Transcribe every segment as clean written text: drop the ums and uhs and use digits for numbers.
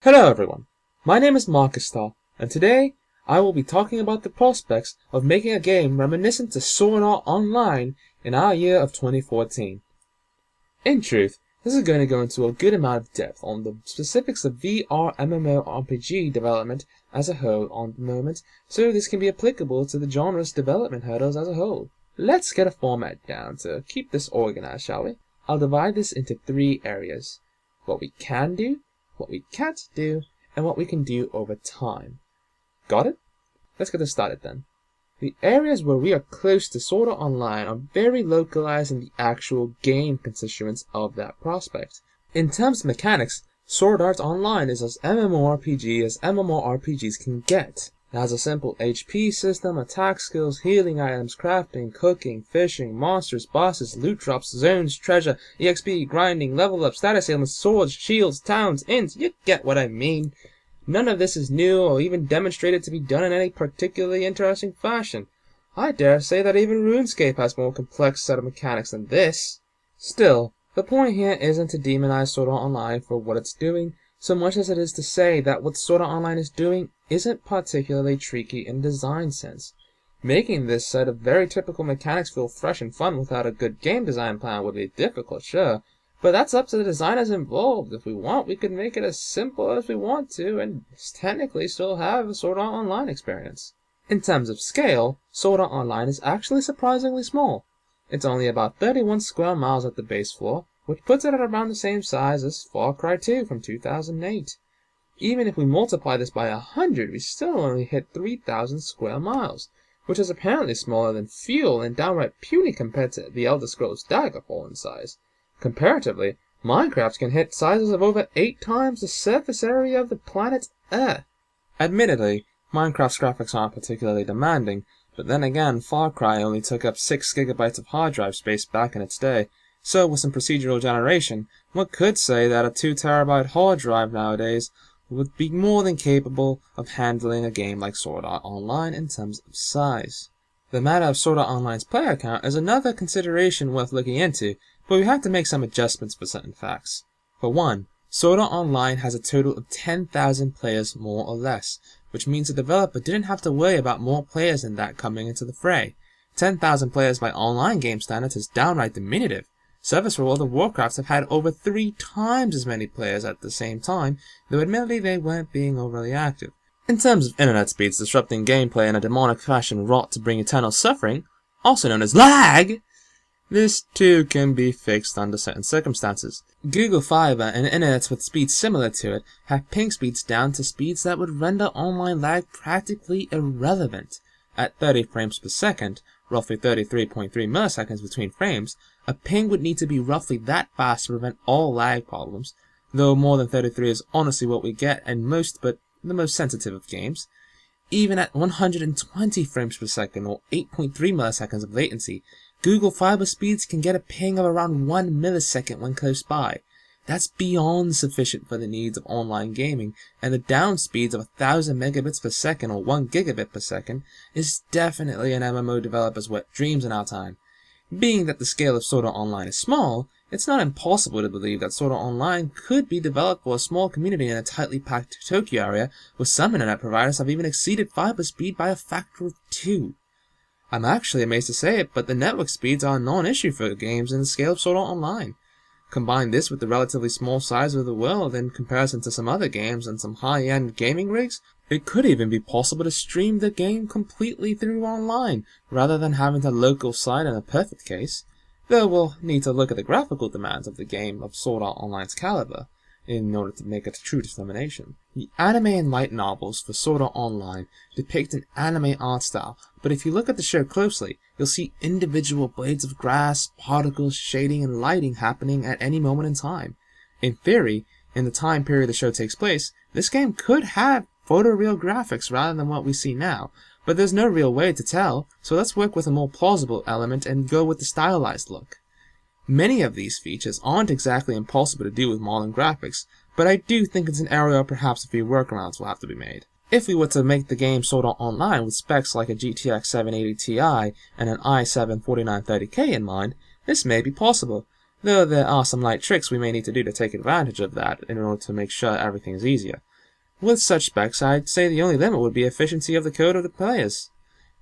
Hello everyone, my name is Marcus, and today I will be talking about the prospects of making a game reminiscent to Sword Art Online in our year of 2014. In truth, this is going to go into a good amount of depth on the specifics of VR MMORPG development as a whole on the moment, so this can be applicable to the genre's development hurdles as a whole. Let's get a format down to keep this organized, shall we? I'll divide this into 3 areas: what we can do, what we can't do, and what we can do over time. Got it? Let's get this started then. The areas where we are close to Sword Art Online are very localized in the actual game constituents of that prospect. In terms of mechanics, Sword Art Online is as MMORPG as MMORPGs can get. It has a simple HP system, attack skills, healing items, crafting, cooking, fishing, monsters, bosses, loot drops, zones, treasure, EXP, grinding, level up, status ailments, swords, shields, towns, ints. You get what I mean. None of this is new or even demonstrated to be done in any particularly interesting fashion. I dare say that even RuneScape has a more complex set of mechanics than this. Still, the point here isn't to demonize Sword Art Online for what it's doing, so much as it is to say that what Sword Art Online is doing isn't particularly tricky in design sense. Making this set of very typical mechanics feel fresh and fun without a good game design plan would be difficult, sure, but that's up to the designers involved. If we want, we could make it as simple as we want to, and technically still have a Sword Art Online experience. In terms of scale, Sword Art Online is actually surprisingly small. It's only about 31 square miles at the base floor, which puts it at around the same size as Far Cry 2 from 2008. Even if we multiply this by 100, we still only hit 3,000 square miles, which is apparently smaller than Fuel and downright puny compared to the Elder Scrolls Daggerfall in size. Comparatively, Minecraft can hit sizes of over 8 times the surface area of the planet Earth. Admittedly, Minecraft's graphics aren't particularly demanding, but then again, Far Cry only took up 6 gigabytes of hard drive space back in its day. So with some procedural generation, one could say that a 2 terabyte hard drive nowadays would be more than capable of handling a game like Sword Art Online in terms of size. The matter of Sword Art Online's player count is another consideration worth looking into, but we have to make some adjustments for certain facts. For one, Sword Art Online has a total of 10,000 players more or less, which means the developer didn't have to worry about more players than that coming into the fray. 10,000 players by online game standards is downright diminutive. Servers for World of Warcraft have had over 3 times as many players at the same time, though admittedly they weren't being overly active. In terms of internet speeds disrupting gameplay in a demonic fashion wrought to bring eternal suffering, also known as lag, this too can be fixed under certain circumstances. Google Fiber and internets with speeds similar to it have ping speeds down to speeds that would render online lag practically irrelevant. At 30 frames per second, roughly 33.3 milliseconds between frames, a ping would need to be roughly that fast to prevent all lag problems, though more than 33 is honestly what we get in most but the most sensitive of games. Even at 120 frames per second or 8.3 milliseconds of latency, Google Fiber speeds can get a ping of around 1 millisecond when close by. That's beyond sufficient for the needs of online gaming, and the down speeds of 1000 megabits per second or 1 gigabit per second is definitely an MMO developer's wet dreams in our time. Being that the scale of Sword Art Online is small, it's not impossible to believe that Sword Art Online could be developed for a small community in a tightly packed Tokyo area, where some internet providers have even exceeded fiber speed by a factor of 2. I'm actually amazed to say it, but the network speeds are a non-issue for games in the scale of Sword Art Online. Combine this with the relatively small size of the world in comparison to some other games and some high-end gaming rigs, it could even be possible to stream the game completely through online, rather than having a local site in a perfect case. Though we'll need to look at the graphical demands of the game of Sword Art Online's caliber in order to make a true determination. The anime and light novels for Sword Art Online depict an anime art style, but if you look at the show closely, you'll see individual blades of grass, particles, shading, and lighting happening at any moment in time. In theory, in the time period the show takes place, this game could have photoreal graphics rather than what we see now, but there's no real way to tell, so let's work with a more plausible element and go with the stylized look. Many of these features aren't exactly impossible to do with modern graphics, but I do think it's an area where perhaps a few workarounds will have to be made. If we were to make the game Sword Art Online with specs like a GTX 780 Ti and an i7 4930K in mind, this may be possible, though there are some light tricks we may need to do to take advantage of that in order to make sure everything is easier. With such specs, I'd say the only limit would be efficiency of the code of the players.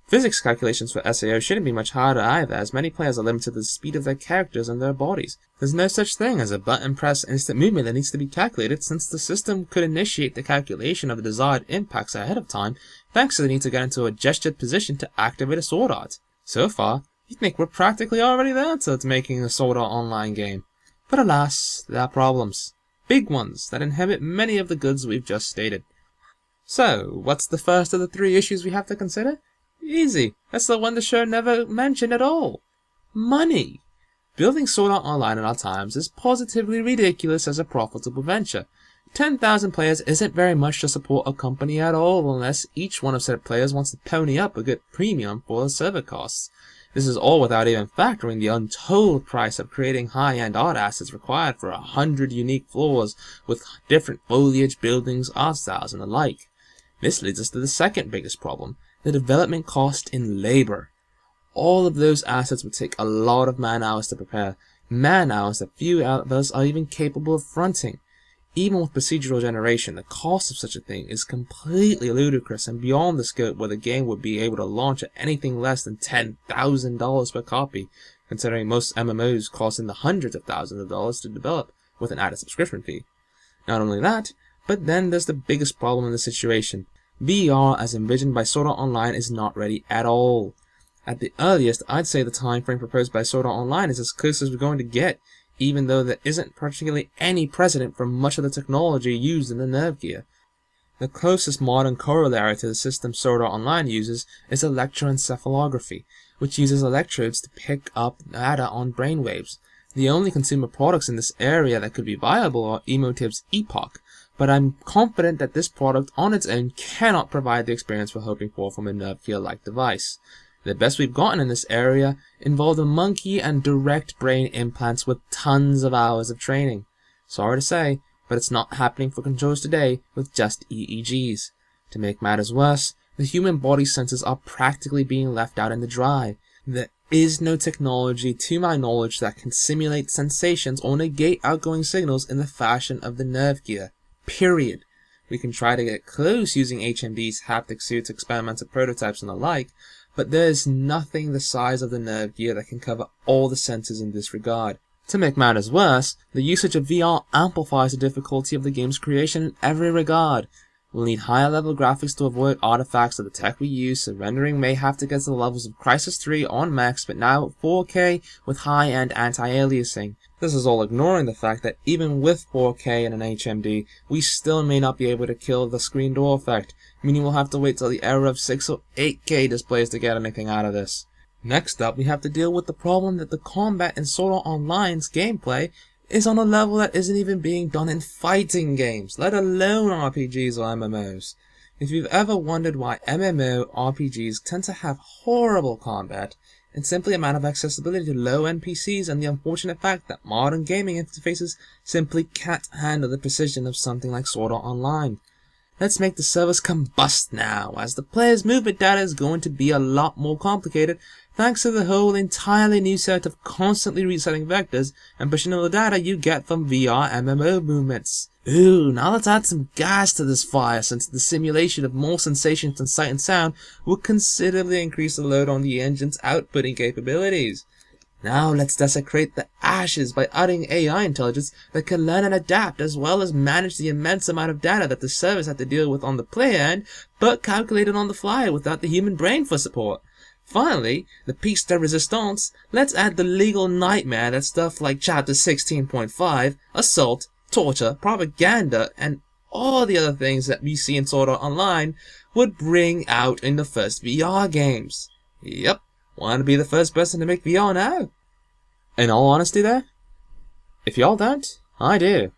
Physics calculations for SAO shouldn't be much harder either, as many players are limited to the speed of their characters and their bodies. There's no such thing as a button press instant movement that needs to be calculated, since the system could initiate the calculation of the desired impacts ahead of time, thanks to the need to get into a gestured position to activate a sword art. So far, you'd think we're practically already there to making a Sword Art Online game. But alas, there are problems. Big ones that inhibit many of the goods we've just stated. So, what's the first of the 3 issues we have to consider? Easy. That's the one the show never mentioned at all. Money. Building Sword Art Online in our times is positively ridiculous as a profitable venture. 10,000 players isn't very much to support a company at all unless each one of said players wants to pony up a good premium for the server costs. This is all without even factoring the untold price of creating high-end art assets required for 100 unique floors with different foliage, buildings, art styles, and the like. This leads us to the second biggest problem, the development cost in labor. All of those assets would take a lot of man-hours to prepare, man-hours that few of us are even capable of fronting. Even with procedural generation, the cost of such a thing is completely ludicrous and beyond the scope where the game would be able to launch at anything less than $10,000 per copy, considering most MMOs cost in the hundreds of thousands of dollars to develop, with an added subscription fee. Not only that, but then there's the biggest problem in the situation. VR as envisioned by Sword Art Online is not ready at all. At the earliest, I'd say the time frame proposed by Sword Art Online is as close as we're going to get, even though there isn't particularly any precedent for much of the technology used in the Nerve Gear. The closest modern corollary to the system Sword Art Online uses is Electroencephalography, which uses electrodes to pick up data on brainwaves. The only consumer products in this area that could be viable are Emotive's Epoch, but I'm confident that this product on its own cannot provide the experience we're hoping for from a Nerve Gear-like device. The best we've gotten in this area involved a monkey and direct brain implants with tons of hours of training. Sorry to say, but it's not happening for controllers today with just EEGs. To make matters worse, the human body sensors are practically being left out in the dry. There is no technology, to my knowledge, that can simulate sensations or negate outgoing signals in the fashion of the Nerve Gear. Period. We can try to get close using HMD's haptic suits, experimental prototypes, and the like, but there is nothing the size of the Nerve Gear that can cover all the senses in this regard. To make matters worse, the usage of VR amplifies the difficulty of the game's creation in every regard. We'll need higher level graphics to avoid artifacts of the tech we use, so rendering may have to get to the levels of Crysis 3 on max, but now at 4K with high-end anti-aliasing. This is all ignoring the fact that even with 4K and an HMD, we still may not be able to kill the screen door effect, meaning we'll have to wait till the era of 6 or 8K displays to get anything out of this. Next up, we have to deal with the problem that the combat in Sword Art Online's gameplay is on a level that isn't even being done in fighting games, let alone RPGs or MMOs. If you've ever wondered why MMO RPGs tend to have horrible combat, it's simply a matter of accessibility to low NPCs and the unfortunate fact that modern gaming interfaces simply can't handle the precision of something like Sword Art Online. Let's make the servers combust now, as the player's movement data is going to be a lot more complicated thanks to the whole entirely new set of constantly resetting vectors and pushing all the data you get from VR MMO movements. Ooh, now let's add some gas to this fire, since the simulation of more sensations than sight and sound will considerably increase the load on the engine's outputting capabilities. Now let's desecrate the ashes by adding AI intelligence that can learn and adapt, as well as manage the immense amount of data that the servers have to deal with on the player end, but calculated on the fly without the human brain for support. Finally, the piece de resistance, let's add the legal nightmare that stuff like Chapter 16.5, assault, torture, propaganda, and all the other things that we see in Sword Art Online would bring out in the first VR games. Yep. Want to be the first person to make VR now? In all honesty there, if y'all don't, I do.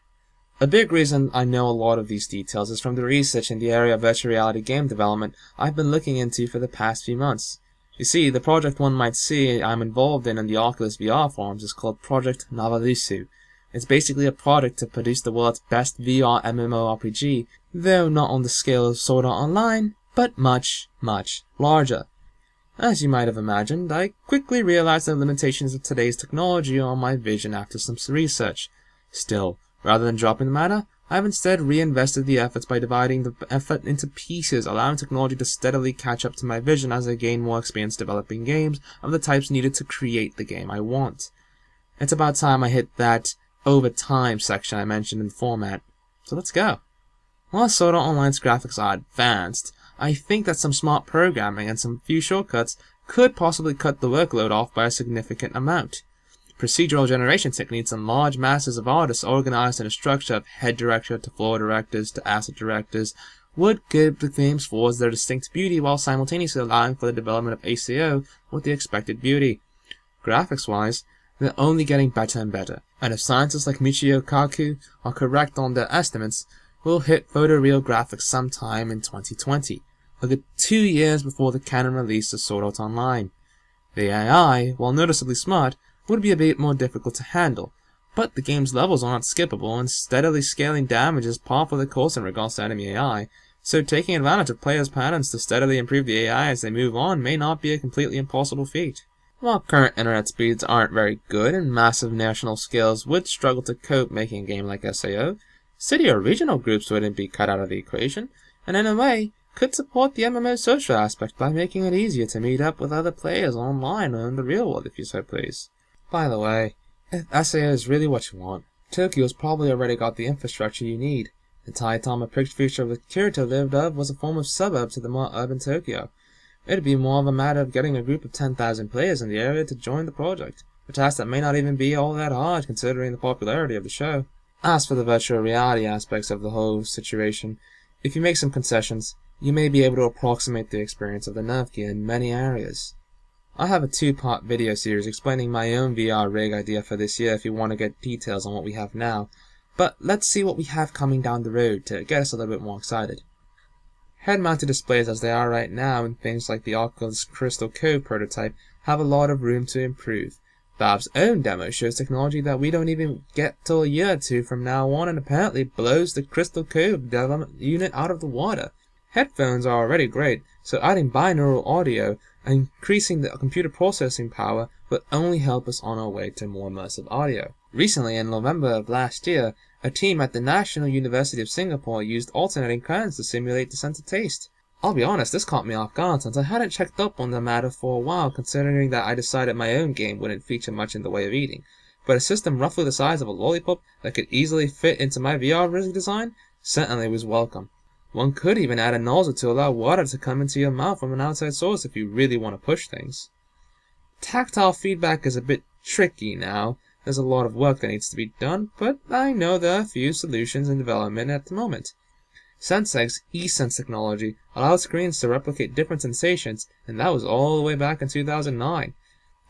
A big reason I know a lot of these details is from the research in the area of virtual reality game development I've been looking into for the past few months. You see, the project one might see I'm involved in the Oculus VR forums is called Project Navalusu. It's basically a project to produce the world's best VR MMORPG, though not on the scale of Sword Art Online, but much, much larger. As you might have imagined, I quickly realized the limitations of today's technology on my vision after some research. Still, rather than dropping the matter, I've instead reinvested the efforts by dividing the effort into pieces, allowing technology to steadily catch up to my vision as I gain more experience developing games of the types needed to create the game I want. It's about time I hit that over time section I mentioned in the format. So let's go. While Sword Art Online's graphics are advanced, I think that some smart programming and some few shortcuts could possibly cut the workload off by a significant amount. Procedural generation techniques and large masses of artists organized in a structure of head director to floor directors to asset directors would give the games forwards their distinct beauty while simultaneously allowing for the development of ACO with the expected beauty. Graphics-wise, they're only getting better and better, and if scientists like Michio Kaku are correct on their estimates, we'll hit photoreal graphics sometime in 2020, a good 2 years before the canon release of Sword Art Online. The AI, while noticeably smart, would be a bit more difficult to handle, but the game's levels aren't skippable, and steadily scaling damage is par for the course in regards to enemy AI, so taking advantage of players' patterns to steadily improve the AI as they move on may not be a completely impossible feat. While current internet speeds aren't very good and massive national scales would struggle to cope making a game like SAO, city or regional groups wouldn't be cut out of the equation, and in a way, could support the MMO social aspect by making it easier to meet up with other players online or in the real world if you so please. By the way, if SAO is really what you want, Tokyo's probably already got the infrastructure you need. The Taitama prefecture with Kyoto lived of was a form of suburb to the more urban Tokyo. It'd be more of a matter of getting a group of 10,000 players in the area to join the project, a task that may not even be all that hard considering the popularity of the show. As for the virtual reality aspects of the whole situation, if you make some concessions, you may be able to approximate the experience of the Nerf gear in many areas. I have a 2-part video series explaining my own VR rig idea for this year if you want to get details on what we have now, but let's see what we have coming down the road to get us a little bit more excited. Head-mounted displays as they are right now and things like the Oculus Crystal Cove prototype have a lot of room to improve. Valve's own demo shows technology that we don't even get till a year or two from now on and apparently blows the Crystal Cove development unit out of the water. Headphones are already great, so adding binaural audio and increasing the computer processing power will only help us on our way to more immersive audio. Recently, in November of last year, a team at the National University of Singapore used alternating currents to simulate the sense of taste. I'll be honest, this caught me off guard since I hadn't checked up on the matter for a while considering that I decided my own game wouldn't feature much in the way of eating, but a system roughly the size of a lollipop that could easily fit into my VR rig design certainly was welcome. One could even add a nozzle to allow water to come into your mouth from an outside source if you really want to push things. Tactile feedback is a bit tricky now. There's a lot of work that needs to be done, but I know there are a few solutions in development at the moment. SenseX's eSense technology allows screens to replicate different sensations, and that was all the way back in 2009.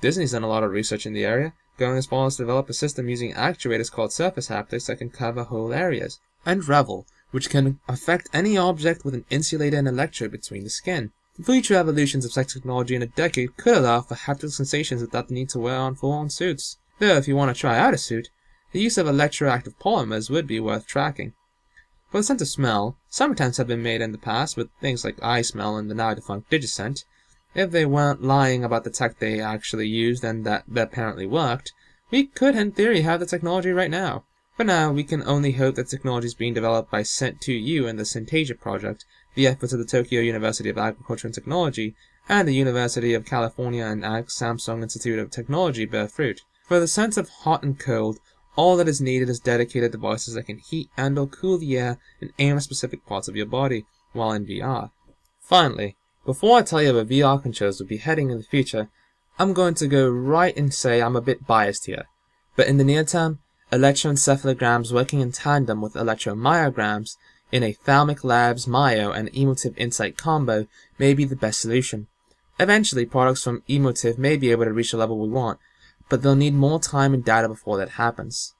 Disney's done a lot of research in the area, going as far as to develop a system using actuators called surface haptics that can cover whole areas, and Revel, which can affect any object with an insulator and electrode between the skin. Future evolutions of such technology in a decade could allow for haptic sensations without the need to wear on full-on suits. Though if you want to try out a suit, the use of electroactive polymers would be worth tracking. For the sense of smell, some attempts have been made in the past with things like iSmell and the now-defunct Digiscent. If they weren't lying about the tech they actually used and that they apparently worked, we could in theory have the technology right now. For now, we can only hope that technology is being developed by Scent2U and the Synthesia project, the efforts of the Tokyo University of Agriculture and Technology, and the University of California and Samsung Institute of Technology bear fruit. For the sense of hot and cold, all that is needed is dedicated devices that can heat and or cool the air and aim at specific parts of your body, while in VR. Finally, before I tell you where VR controls will be heading in the future, I'm going to go right and say I'm a bit biased here. But in the near term, electroencephalograms working in tandem with electromyograms in a Thalmic Labs Myo and Emotive Insight combo may be the best solution. Eventually, products from Emotive may be able to reach the level we want, but they'll need more time and data before that happens.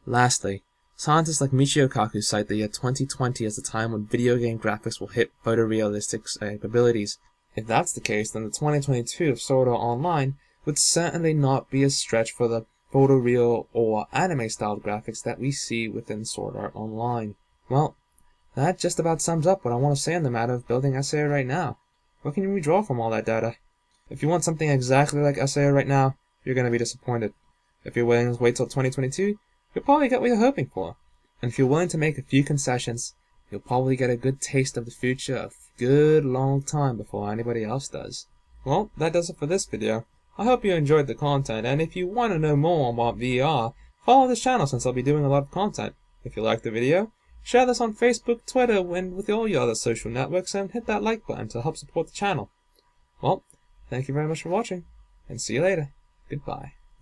Lastly, scientists like Michio Kaku cite the year 2020 as the time when video game graphics will hit photorealistic capabilities. If that's the case, then the 2022 of Sword Art Online would certainly not be a stretch for the photoreal or anime-styled graphics that we see within Sword Art Online. Well, that just about sums up what I want to say on the matter of building SAO right now. What can you redraw from all that data? If you want something exactly like SAO right now, you're going to be disappointed. If you're willing to wait till 2022, you'll probably get what you're hoping for. And if you're willing to make a few concessions, you'll probably get a good taste of the future a good long time before anybody else does. Well, that does it for this video. I hope you enjoyed the content, and if you want to know more about VR, follow this channel since I'll be doing a lot of content. If you liked the video, share this on Facebook, Twitter, and with all your other social networks, and hit that like button to help support the channel. Well, thank you very much for watching, and see you later. Goodbye.